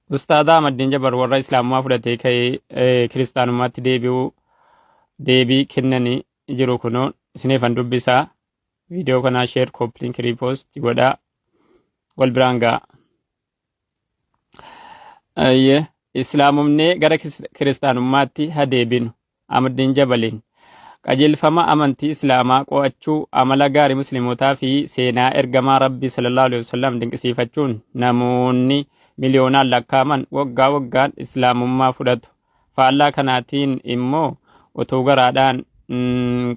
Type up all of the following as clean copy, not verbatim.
Ustaadhaa Ahmad Jabar warra Islaamummaa fudhatee ka'ee kiristaanummaatti deebii kennanii jiru kunoo isineefan dubbisaa. Viidiyoo kanaa sheer koppiliin riipoost godhaa wal biraan ga'a. Islaamumnee gara kiristaanummaatti hadeebinu. Ahmad Jabaliin qajeelfama amantii islaamaa qo'achuu, amala gaarii musliimotaa fi seenaa ergamaa rabbii sallallahu alaihi wasallam dinqisiifachuun namoonni miliyoonaan lakkaaman waggaa waggaan islaamummaa fudhatu. Faallaa kanaatiin immoo otoo garaadhaan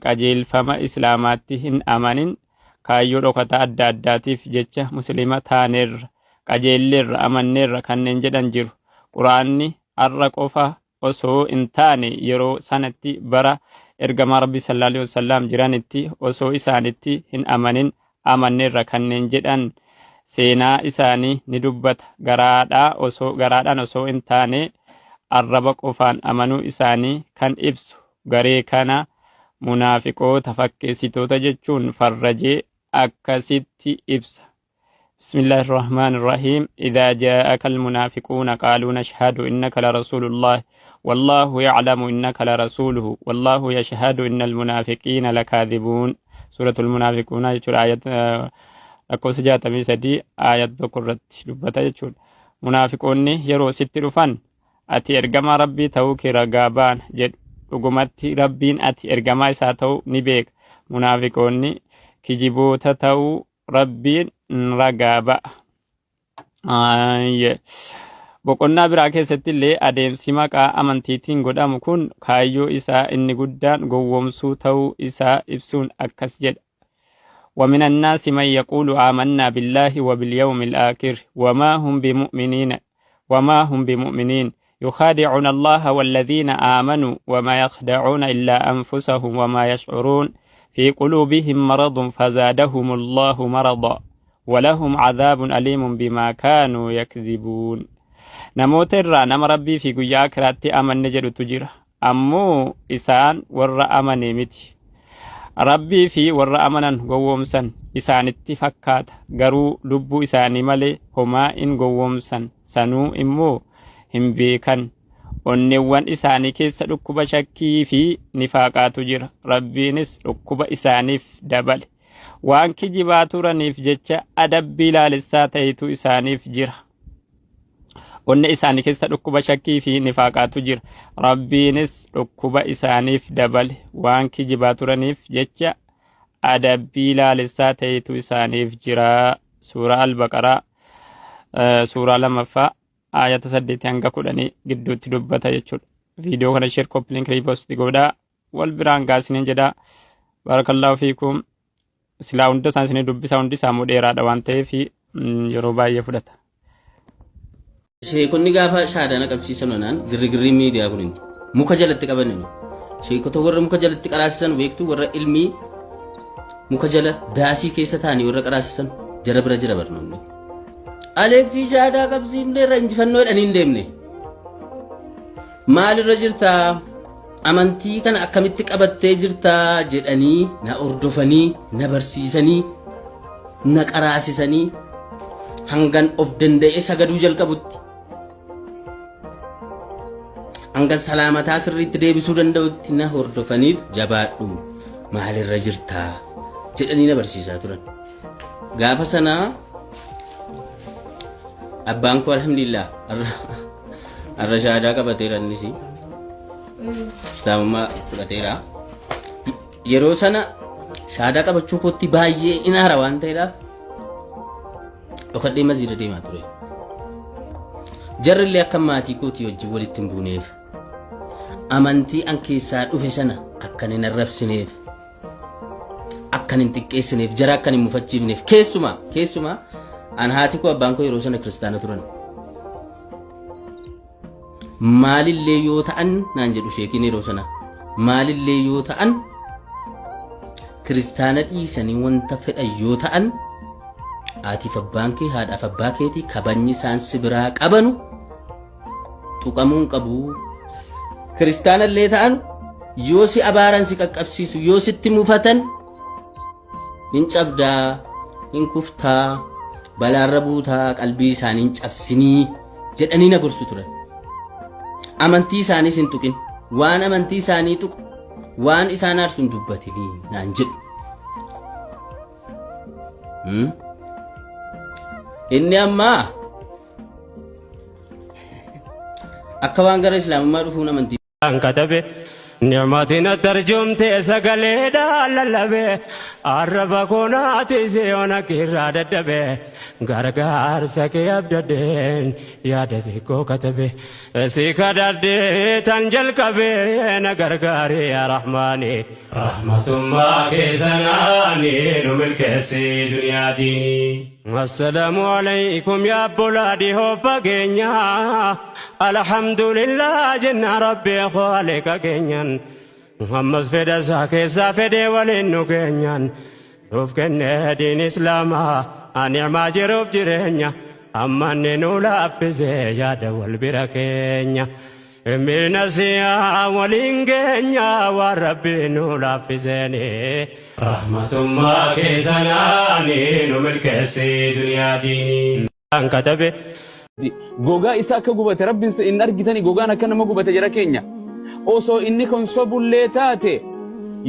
qajeelfama islaamaatti hin amanin kaayyoo dhokata adda addaatiif jecha muslima taaneerra, qajeelleerra, amanneerra kanneen jedhan jiru. Quraanni har'a qofa osoo hin taane yeroo sanatti bara ergamaa rabbii sallallahu alaihi wasallam jiranitti osoo isaanitti hin amanin amanneerra kanneen jedhan seenaa isaanii ni dubbata. Garaadhaan osoo hin taane arraba qofaan amanuu isaanii kan ibsu garee kana munaafiqoota fakkeessitoota jechuun farrajee akkasitti ibsa. Bismillahir Rahmanir Rahim. Idhaa jaa'aka almunaafiquuna qaaluu nashhadu innaka larasuulullah wallahu ya'lamu innaka larasuuluhu wallahu yashhadu innal munaafiqiina lakaadhibuun. Suuratul munaafiquuna jechuudha ayat lakkoofsa 63 ayat 1 irratti dubbata jechuudha. Munaafiqoonni yeroo sitti dhufan ati ergamaa rabbii ta'uu kee ragaa baana jedhu. Dhugumatti rabbiin ati ergamaa isaa ta'uu ni beeka. Munaafiqoonni kijiboota ta'uu rabbiin ragaa ba'a. Boqonnaa biraa keessatti illee adeemsi maqaa amantiitiin godhamu kun kaayyoo isaa inni guddaan gowwoomsuu ta'uu isaa ibsuun akkas jedha. ومن الناس من يقول آمنا بالله وباليوم الآخر وما هم بمؤمنين يخادعون الله والذين آمنوا وما يخدعون إلا أنفسهم وما يشعرون في قلوبهم مرض فزادهم الله مرضا ولهم عذاب أليم بما كانوا يكذبون. نموت الرا نم ربي في قيا كراتي أمن نجر تجرى أمو إسان ور أمن متي ربي في ور أمنا قومسا إسان اتفكات قروا لبو إساني ملي هما إن قومسا سنو إمو هم بيكن onneewwan isaanii keessa dhukkuba shakkii fi nifaaqaatu jira. Rabbiinis dhukkuba isaaniif dabale. Waan kijibaa turaniif jecha adabbii laalessaa ta'etu isaaniif jira. Onne isaanii keessa dhukkuba shakkii fi nifaaqaatu jira. Rabbiinis dhukkuba isaaniif dabale. Waan kijibaa turaniif jecha adabbii laalessaa ta'etu isaaniif jira. Suuraa Al-Baqaraa suuraa 2 ayata 8 hanga 10 gidduutti dubbata jechuudha. Viidiyoo kana sheer koppiliin riipoost godhaa wal biraan gaasiniin jedhaa. Barakallahu fiikum. Silaa hunda isaanii dubbisaa hundi isaa dheeraadha waan ta'eef yeroo baay'ee fudhata. Sheekonni gaafa shaadana qabsiisan onaan girrigirrii miidiyaa kun muka jalatti qabanne. Sheekota warra muka jalatti qaraasisan beektu warra ilmii muka jala daasii keessa taa'anii warra qaraasisan jara bira jira barnoonni. Aleeksii shaadaa qabsiifnee irra injifannoo jedhanii hin deemne. Maalirra jirtaa? Amantii kana akkamitti qabattee jirtaa jedhanii na ordofanii, na barsiisanii, na qaraasisanii hangan of danda'e sagaduu jalqabutti. Hanga salaamataa sirriitti deebisuu danda'utti na hordofaniif jabaadhu. Maalirra jirtaa jedhanii na barsiisaa turan. Gaafa sanaa abbaan koo alhamdulillah arra shaadaa qabateera innis islaamummaa fudhateera. Yeroo sana shaadaa qabachuu kootti baay'ee inaara waan ta'eedhaaf dhokadhee masjiida deemaa ture. Jarrillee akka maatii kootii wajjin walitti hin buuneef amantii an keessaa dhufe sana akkan hin arrabsineef akkan hin xiqqeessineef jara akkan hin mufachiifneef keessumaa an haati koo abbaan koo yeroo sana kiristaana turan. Maalillee yoo ta'an naan jedhu sheekiin yeroo sana maalillee yoo ta'an kiristaana dhiisanii wanta fedhan yoo ta'an haatiif abbaan kee haadhaaf abbaa keetii kabajni isaan si biraa qabanu tuqamuun qabu. Kiristaana illee ta'an yoo si abaaran si qaqqabsiisu yoo sitti mufatan hin cabdaa hin kuftaa balaarra buutaa qalbii isaanii cabsinii jedhanii na gorsu turan. Amantii isaanii sin tuqin, waan amantii isaanii tuqu, waan isaan aarsun dubbatanii naan jedhu. Inni amma akka waan gara islaamummaa dhufuun amantii katabe نعمتنا ترجمت سقليدا للبي عرب كوناتي سيونا كيرادة دبي غرغار سكي أبددين يادتي كو كتبي سيكا دردي تنجل كبي نغرغاري يا رحماني رحمة الله كيسناني نملك سي دنيا ديني السلام عليكم يا بلادي هو فقينيا الحمد لله جنة ربي خالق كينيا محمد فدا ساكي سافدي ولينو كينيا روف كنة دين إسلاما أنعما جروف جرينيا أما ننولا فزي يا دول بركينيا من سيا ولينجينيا وربي نولا فزيني رحمة الله كيسناني نملك سي دنيا ديني كتبه gogaa isaa akka gubate rabbiin in argitani gogaan akka nama gubate jara keenya osoo inni konsobullee taate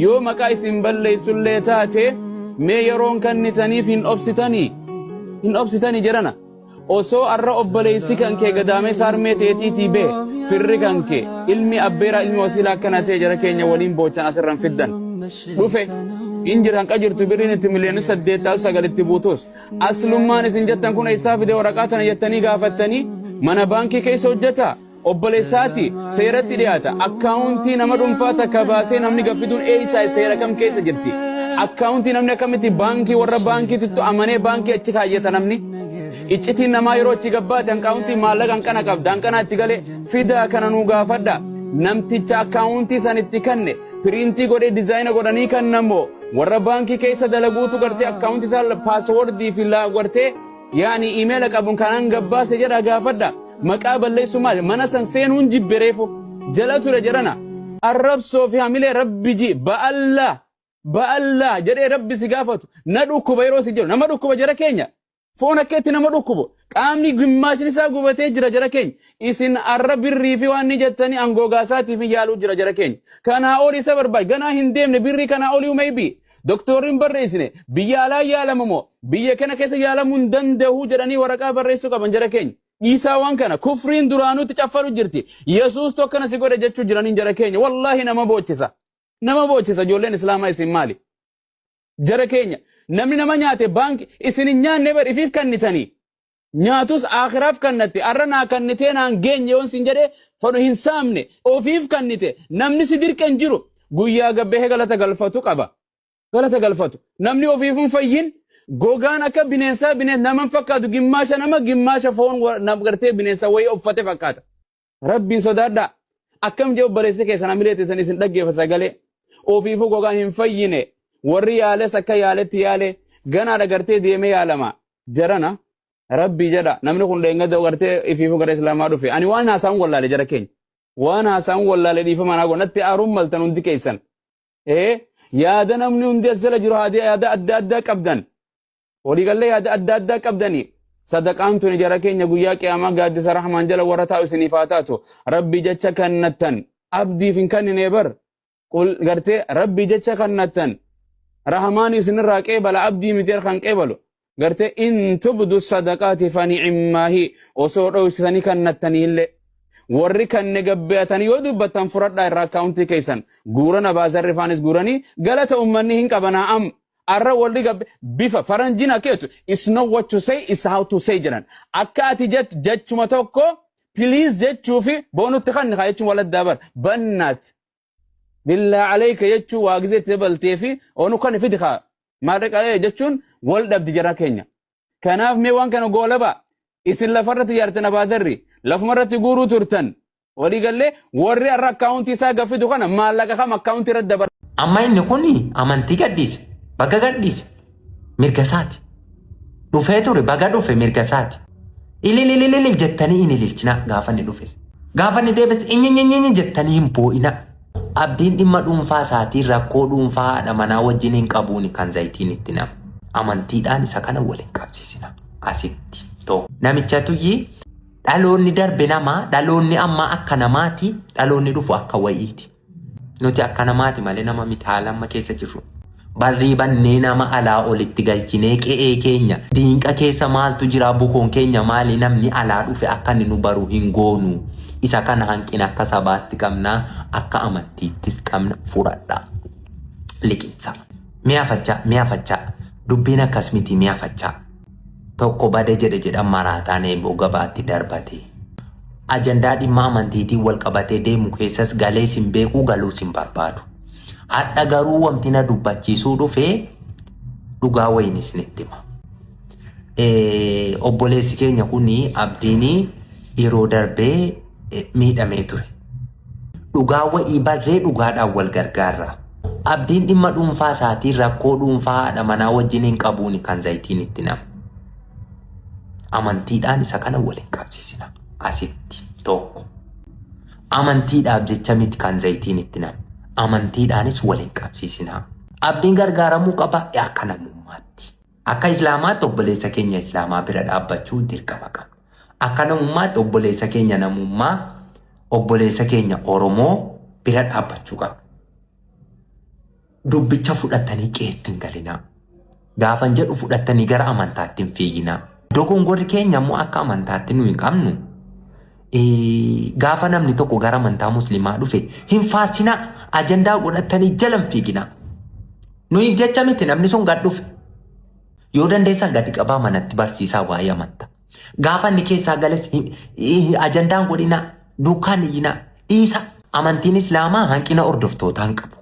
yoo maqaa isin balleessullee taate mee yeroon kannitaniif hin obsitanii jirana osoo arra obboleessi kan kee gadaamee saarmee teetiitii bee firri kan kee ilmi abbeera ilmi wasiilaa akkana ta'e jara keenya waliin boochan asirran fiddan dhufe injiran qajirtu birriin itti miliyoona 8 buutus aslummaan isin jettan kun isaa fide waraqaa tana jettanii gaafattanii mana baankii keessa hojjeta obboleessaati seeratti dhiyaata akkaawuntii nama dhuunfaa takka baasee namni gaffiduun eeysaa seera kam keessa jirti akkaawuntii namni akkamitti baankii warra baankiitti amanee baankii achi kaayyata namni iccitiin namaa yeroo achi gabbaate akkaawuntii maallaqa hanqana qabda hanqana itti galee fidaa kana nuu gaafadha namticha akkaawuntii san itti kanne piriintii godhee dizaayina godhanii kannamoo warra baankii keessa dalaguutu gartee akkaawuntii isaa paaswoordii fi gartee yaani iimeela qabuun kanaan gabbaase jedha gaafadha maqaa balleessu maali mana san seenuun jibbereefu jala ture jedhana arrabsoo fi hamilee rabbi ji ba'allaa jedhee rabbi si gaafatu na dhukkuba yeroo si jedhu nama dhukkuba jara keenya foon akkeetti nama dhukkubu qaamni gimmaashin isaa gubatee jira jara keenya isin arra birrii fi waan ni jettanii angogaasaatiif yaaluu jira jara keenya kanaa ol isa barbaade ganaa hin deemne birrii kanaa olii maybii doktoriin barreessine biyya alaa yaalamoo biyya kana keessa yaalamuu hin danda'u jedhanii waraqaa barreessuu qaban jara keenya isaa waan kana kufriin duraanuutti caffaru jirti yesuus tokkana si godhe jechuu jiraniin jara keenya wallaahi nama boochisa ijoolleen islaamaa isin maali jara keenya namni nama nyaate baanki isin nyaanne bar ifiif kannitanii nyaatus akhiraaf kannatti arra naa kannitee naan geenye yoon sin jedhee fadhu hin saamne ofiif kannite namni si dirqan jiru guyyaa gabbee galata galfatu qaba galata galfatu namni ofiif hin fayyin gogaan akka bineensaa naman fakkaatu gimmaasha nama gimmaasha foon nam gartee bineensa wayii uffate fakkaata rabbiin sodaadhaa akkam jee obboleessi keessan hamileeti san isin dhaggeeffa sagalee ofiifu gogaan hin fayyine warri yaales akka yaaletti yaale ganaadha gartee deemee yaalama jarana rabbii jedha namni kun dheengada gartee ifiifu gara islaamaa dhufe ani waan haasaan wallaale jara keenya waan haasaan wallaale dhiifa manaa gonatti aaruun maltan hundi keessan yaada namni hundi asala jiru yaada adda addaa qabdan waliigallee yaada adda addaa qabdanii sadaqaan tuni jara keenya guyyaa qiyaamaa gaaddisa rahmaan jala warra taa'u isiniif haa taatu rabbii jecha kannattan abdiif hin kannine bar gartee rabbii jecha kannattan rahmaan isinirraa qeebala abdii miteer kan qeebalu gartee in tubdu sadaqaati fani'immaahi osoo dhoysisanii kannattanii illee warri kanne gabbeetanii yoo dubbattan furadhaa irraa akkaawuntii keessan guurana baasarri faanis guuranii galata ummanni hin qabanaa am arra walli gabbe bifa faranjiin akeetu it's not what to say it's how to say jedhan akka ati jechuma tokko please jechuufi boonutti kanni kaa jechuun wala dabar bannaat billaa alayka jechuu waa gizee dabaltee fi onu kan fidi kaa maadaqalee jechuun wal dhabdi jara keenya kanaaf mee waan kana goolaba isin lafarratti yaartan abaadarri lafumarratti guuruu turtan waliigallee warri arra akkaawuntii isaa gaffitu kana maallaqa kam akkaawuntii irratti dabar amma inni kun amantii gadhiise baga gadhiise mirga isaati dhufee ture baga dhufe mirga isaati ililililil jettanii hin ililchina gaafanni dhufes gaafanni deebis inyinyinyi jettanii hin boo'ina abdiin dhimma dhuunfaa isaatiin rakkoo dhuunfaa haadha manaa wajjin hin qabuuni kan zayitiin itti nama amantiidhaan isa kana waliin qabsiisina asitti namicha tuyyi dhaloonni darbe namaa dhaloonni amma akka namaati dhaloonni dhufu akka wayiiti nuti akka namaati malee nama miti haala amma keessa jirru barrii bannee nama alaa olitti galchinee qe'ee keenya diinqa keessa maaltu jira bukoon keenya maali namni alaa dhufe akka nu baru hin goonu isa kana hanqina akka sabaatti qabna akka amantiittis qabna furadha liqinsa mi'aafachaa dubbiin akkas miti mi'aafachaa tokko bade jedhan maraataan eeboo gabaatti darbate ajandaa dhimma amantiitiin wal qabatee deemu keessas galee sin beekuu galuus hin barbaadu hadha garuu wanti na dubbachiisuu dhufee dhugaa wayin isinitti hima obboleessi keenya kuni abdiin yeroo darbee miidhamee ture dhugaa wayii barree dhugaadhaan wal gargaarra abdiin dhimma dhuunfaa isaatiin rakkoo dhuunfaa haadha manaa wajjin hin qabuuni kan zayitiin itti nama amantiidhaan isa kana waliin qabsiisina asitti tokko amantiidhaaf jecha miti kan zayitiin itti nama amantiidhaanis waliin qabsiisina abdiin gargaaramuu qaba akka namummaatti akka islaamaatti obboleessa keenya islaamaa bira dhaabbachuu dirqama qaba akka namummaatti obboleessa keenya namummaa obboleessa keenya oromoo bira dhaabbachuu qaba dubbicha fudhatanii qeetti hin galinaa gaafan jedhu fudhatanii gara amantaatti hin fiiginaa dogongorri keenya immoo akka amantaatti nu hin qabnu gaafa namni tokko gara amantaa muslimaa dhufe hin faarsinaa ajandaa godhatanii jalan fiiginaa nuyi jecha miti namni sun gad dhufe yoo dandeessan gadi qabaa manatti barsiisaa waa'ee amantaa gaafa inni keessaa gales ajandaan godhinaa duukaan iyyinaa dhiisa amantiin islaamaa hanqina hordoftootaan qabu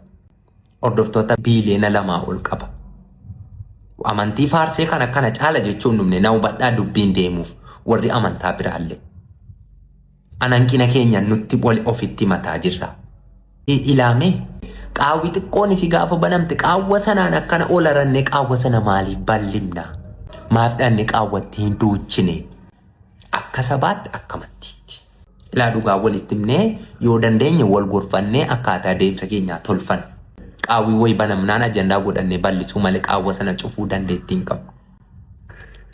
hordoftoota biiliyoona 2 ol qaba amantii faarsee kan akkana caala jechuun numne na hubadhaa dubbiin deemuuf warri amantaa biraallee hanqina keenya nutti ofitti mataa jirra ilaame qaawwi xiqqoon isi gaafa banamte qaawwa sanaan akkana olaranne qaawwa sana maaliif ballimna maaf dhanne qaawwatti hin duuchine akka sabaatti akka amantiitti ilaa dhugaa walitti himnee yoo dandeenye wal gorfannee akkaataa deemsa keenyaa tolfanne qaawwi way banamnaan ajandaa godhanne ballisuu malee qaawwa sana cufuu dandeettii hin qabu.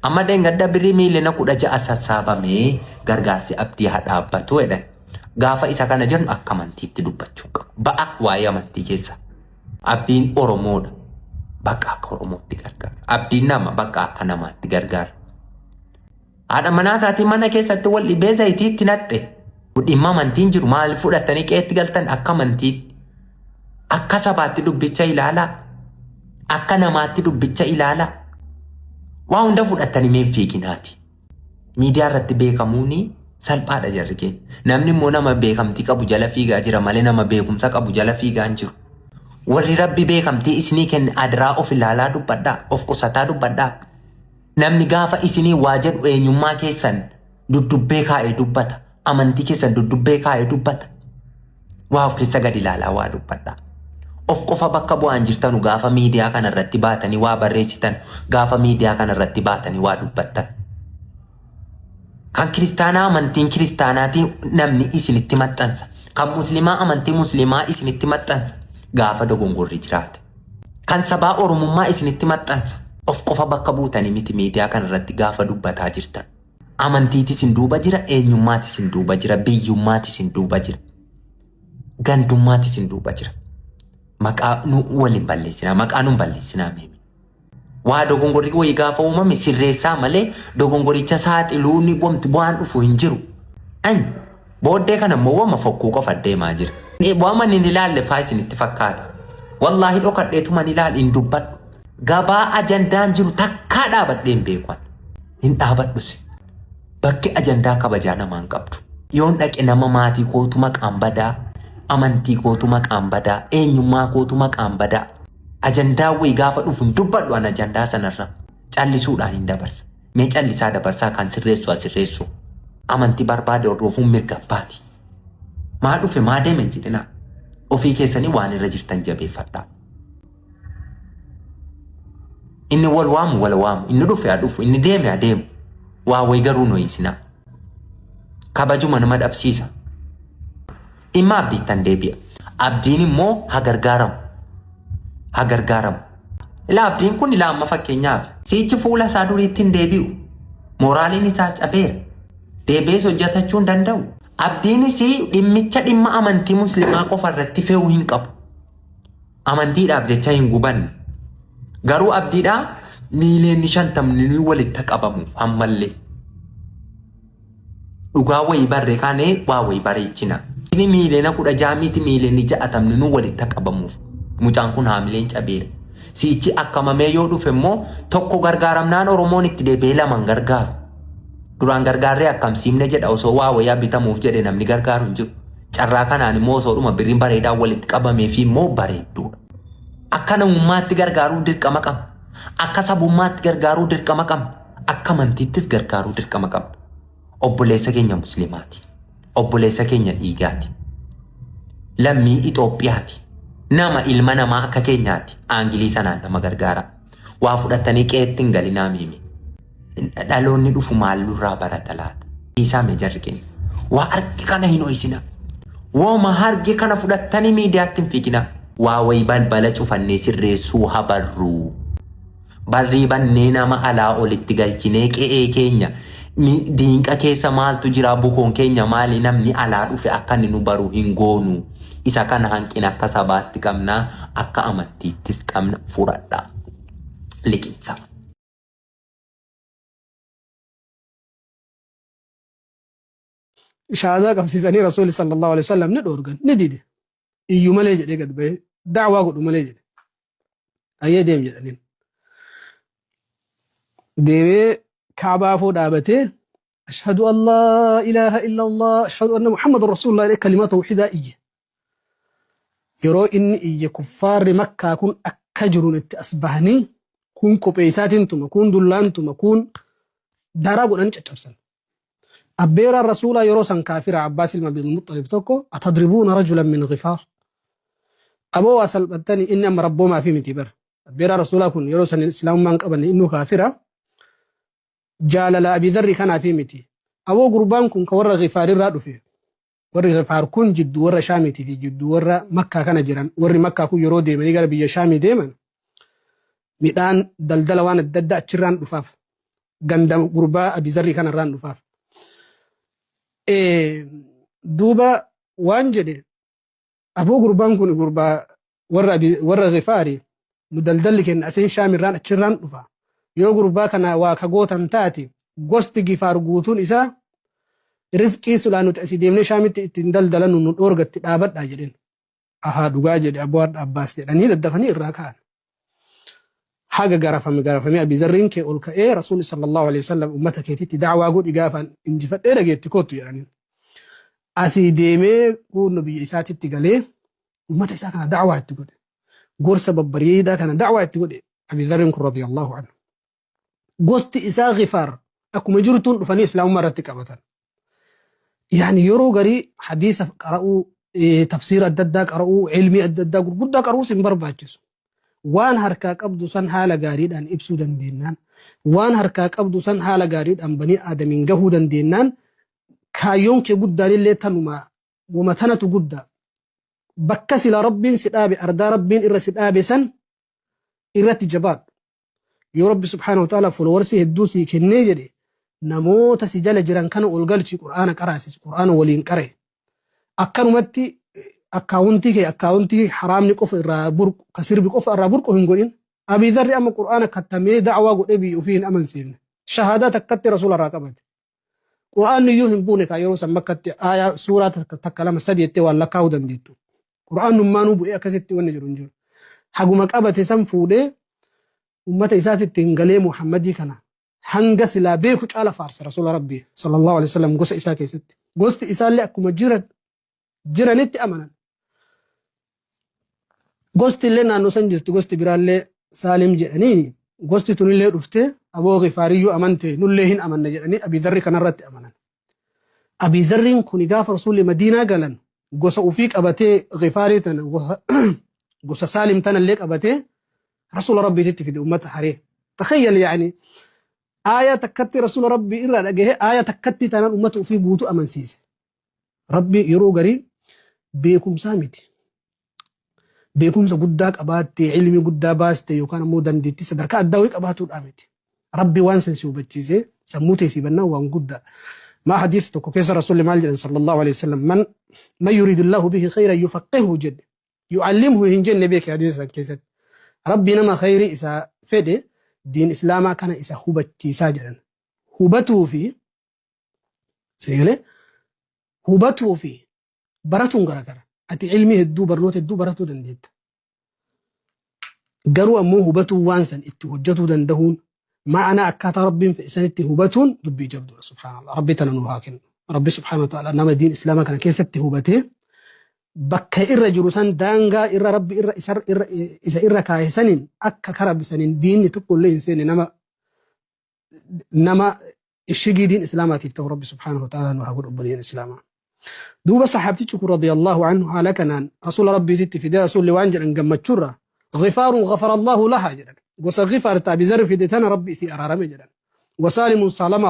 Amma deengadda birrii miiliyoona 16 sassaabamee gargaarsi abdii haa dhaabbatu jedhan gaafa isa kana jennu akka amantiitti dubbachuu qabu. Ba'a waa'ee amantii keessa abdiin Oromoodha bakka akka Oromootti gargaara. Abdiin nama bakka akka namaatti gargaara. Haadha manaa isaatii mana keessatti wal dhibee zayitiitti naxxe dhimma amantiin jiru maal fudhatanii qeetti galtan akka amantiitti. Akka sabaatti dubbicha ilaala akka namaatti dubbicha ilaala waa hunda fudhatanii mee fiiginaati miidiyaa irratti beekamuuni salphaadha jarri keenya namni immoo nama beekamtii qabu jala fiigaa jira malee nama beekumsa qabu jala fiigaa hin jiru warri rabbi beekamtii isinii kenne adiraa of ilaalaa dubbadhaa of qusataa dubbadhaa namni gaafa isinii waa jedhu eenyummaa keessan duddubbee kaa'ee dubbata amantii keessan duddubbee kaa'ee dubbata waa of keessa gad ilaalaa waa dubbadhaa of qofa bakka bu'aan jirtanu gaafa miidiyaa kana irratti baatanii waa barreessitan gaafa miidiyaa kana irratti baatanii waa dubbattan kan kiristaanaa amantiin kiristaanaatiin namni isinitti maxxansa kan muslimaa amantii muslimaa isinitti maxxansa gaafa dogongorri jiraate kan sabaa oromummaa isinitti maxxansa of qofa bakka buutanii miti miidiyaa kana irratti gaafa dubbataa jirtan amantiitis hin duuba jira eenyummaatis hin duuba jira biyyummaatis hin duuba jira gandummaatis hin duuba jira maqaa nu waliin balleessinaa maqaa nu balleessinaa meemi waa dogongorri wayii gaafa uumame sirreessaa malee dogongoricha saaxiluu ni wamti bu'aan dhufu hin jiru an booddee kana immoo wama fokkuu qofa deemaa jira waama ni ilaalle faayisinitti fakkaata wallaahi dhokadheetuma ni ilaal hin dubbadhu gabaa ajandaan jiru takkaa dhaabadheen beekuan hin dhaabadhus bakki ajandaa kabajaa namaan qabdu yoon dhaqe nama maatii kootu maqaan badaa amantii kootu maqaan badaa eenyummaa kootu maqaan badaa ajandaa wayii gaafa dhufu hin dubbadhu an ajandaa sanarra callisuudhaan hin dabarsa mee callisaa dabarsaa kan sirreessu asirreessu amantii barbaade hordofuun mirga abbaati maa dhufe maa deeme jedhina ofii keessanii waan irra jirtan jabeeffadhaa inni wal waamu inni dhufe haa dhufu inni deeme haa deemu waa wayii garuu nooyisinaa kabajuma nama dhabsiisa imma abdiittan deebi'a abdiin immoo hagargaaramu ilaa abdiin kun amma fakkeenyaaf siichi fuula isaa duriitti hin deebi'u mooraaliin isaa cabeera deebi'ee hojjetachuu hin danda'u. Abdiinis dhimmicha dhimma amantii musliimaa qofa irratti fe'uu hin qabu. Amantiidhaaf jecha hin gubanne. Garuu abdiidhaa miiliyoonni 50 walitti qabamuuf ammallee. Dhugaa wayii barree kaanee waa wayii bareechina. Inni miiliyoona 16 miti miiliyoonni 60 walitti qabamuuf. Mucaan kun haamileen cabeera. Siichi akkamamee yoo dhufe immoo tokko gargaaramnaan Oromoon itti deebi'ee lamaan gargaaru. Duraan gargaarree akkamsiifne jedha osoo waa wayyaa bitamuuf jedhe namni gargaaru hin jiru. Carraa kanaan immoo osoo dhuma birriin bareedaan walitti qabamee fi immoo bareedduudha. Akka namummaatti gargaaruu dirqama qabna. Akka sabummaatti gargaaruu dirqama qabna. Akka amantiittis gargaaruu dirqama qabna. Obboleessa keenya musliimaati. Obboleessa keenya dhiigaati. Lammii Itoophiyaati. Nama ilma namaa akka keenyaati. Aangilii sanaan nama gargaara. Waa fudhatanii qeetti hin galinaa miime. Dhaloonni dhufu maallurraa barata laata. Isaa meejarri kenna. Waa arge kana hin ho'isina. Wooma harge kana fudhattanii miidiyaatti hin fiigina. Waa wayii balbala cufannee sirreessuu habarruu. Barrii bannee nama alaa olitti galchinee qe'ee keenya. Diinqa keessa maaltu jira bukoon keenya maali namni alaa dhufe akka inni nu baru hin goonu. Isa kana hanqina akka sabaatti qabnaa akka amantiittis qabna furadhaa. Liqinsa. شهادة قبسيساني رسول صلى الله عليه وسلم ندورغن نديد إيو مليجة دي قد بي دعوة قد مليجة أيه ديم جدنين ديوي كعبا فو دابته أشهد أن لا إله إلا الله أشهد أن محمد رسول الله إليه كلمات توحيدة إيه يرو إن إيه كفار مكة كون أكجرون التأسبهني كون كوبيسات انتم كون دولان انتم كون دارابون أنش أتبسن أبير الرسول يروسن كافر عباس المبين المطلب توكو أتضربون رجلا من غفار أبو أسل الثاني إنما ربو ما في متبر أبير الرسول كن يروسن الإسلام من قبل إنه كافر جال لا أبي ذر كان في متي أبو قربان كن كور غفار الرادو فيه ور غفار كن جد ور شامتي في جد ور مكة كان جيران ور مكة كو يرو ديما يقال بيا شامي ديما ميدان دلدل وان الددا تشران دفاف غندم قربا أبي ذر كان ران دفاف دوبا وانجدي أبو قربان كون قربا ورا غفاري مدلدل كن أسين شامران أتشران دفا يو قربا كان واكاقوتان تاتي قوست غفار قوتون إسا رزقي سلانو تأسي ديمني شامي تندلدلن نورغت تتابت داجرين أها دوغا جدي أبو عباس جدني لدفني الراكان حاجة غرفمي أبي زرين كي أولك إيه رسول صلى الله عليه وسلم أمتك يتي دعوة قد إقافا انجفت إيه لقيت كوتو يعني أسي ديمي قول نبي إساتي تقالي أمتك إسا كان دعوة تقول قول سبب بريدة كان دعوة تقول أبي زرين رضي الله عنه قوست إسا غفار أكو مجرتون فني إسلام مرتك أبدا يعني يرو قري حديث قرأوا تفسير الددا قرأوا علمي الددا قرأوا قرأوا سنبر باجسو waan harkaa qabdu san haala gaariidhaan ibsuu dandeennaan waan harkaa qabdu san haala gaariidhaan banii aadamiin gahuu dandeennaan kaayyoon kee guddaan illee tanuma wama tanatu guddaa bakka sila rabbiin si dhaabe ardaa rabbiin irra si dhaabe san irratti jabaadhu yoo rabbi subhaanahu wa ta'ala foloowarsii hedduu sii kennee jedhe namoota si jala jiran kana ol galchi qur'aana qaraasis qur'aana waliin qare akkanumatti akkaawuntii haraamni qofa irraa burqu kasirbi qofa irraa burqu hin godhin Abii Dharri amma qur'aana kattamee da'waa godhee biyya ofii hin amansiifne shahaadaa takkatti rasuula irraa qabate qur'aanni iyyuu hin buune kaa yeroo san bakkatti aayaa suuraa takka lama sadi jettee waan lakkaa'uu dandeettu qur'aannummaanuu bu'ee akkasitti wanni jiru hin jiru haguma qabate san fuudhee ummata isaatitti hin galee Muhammadii kana hanga silaa beeku caala faarsa rasuula rabbii sallallahu alaihi wasallam gosa isaa keessatti gosti isaallee akkuma jiranitti amanan gosti illee naannoo san jirtu gosti biraallee Saalim jedhanii gosti tunillee dhufte Abuu Gifaariyyuu amante nullee hin amanna jedhanii Abii Dharri kanarratti amanan Abii Dharriin kun gaafa rasuulli Madiinaa galan gosa ufii qabatee Gifaarii tana gosa Saalim tanallee qabatee rasuula rabbiititti fide ummata haree takhayyal yaani aaya takkatti rasuula rabbii irraa dhagahe aaya takkatti tanan ummata ufii guutu amansiise rabbi yeroo garii beekumsaa miti beekumsa guddaa qabaatte ilmi guddaa baaste yookaan ammoo dandeettii sadarkaa addaa wayii qabaatuudha miti rabbi waan san si hubachiise sammuu teessii bannaa waan guddaa ما حديث تكو كيس رسول الله صلى الله عليه وسلم من يريد الله به خيرا يفقهه جد يعلمه هنجن نبيك حديثا كيست ربي نما خيري إسا فدي دين إسلاما كان إسا هبتي ساجدا هبته في سيغلي هبته في براتون غرغر أتي علمي الدو برنوت الدو براتو دنديت قالوا أمو هبته وانسا اتهجتو دندهون معنى أكات ربي في إسان اتهبتون ربي جبدو سبحان الله ربي تننوهاكن ربي سبحانه وتعالى نما دين إسلاما كان كيس اتهبته bakka irra jiru san daangaa irra rabbi irra isa irra kaayisanin akka karabisanin diinni tokkollee hin seenne nama ishigii diin islaamaatiif ta'u rabbi subhaanahu wa ta'ala nu haa godhu obboliin islaamaa duuba saxaabtichi kun radiyallahu anhu haala kanaan rasuula rabbiititti fidee rasuulli waan jedhan gammachuurra ghifaarun ghafara allahu lahaa jedhan gosa ghifaar taabi zarri fide tana rabbi isii araarame jedhan wasaalimun salama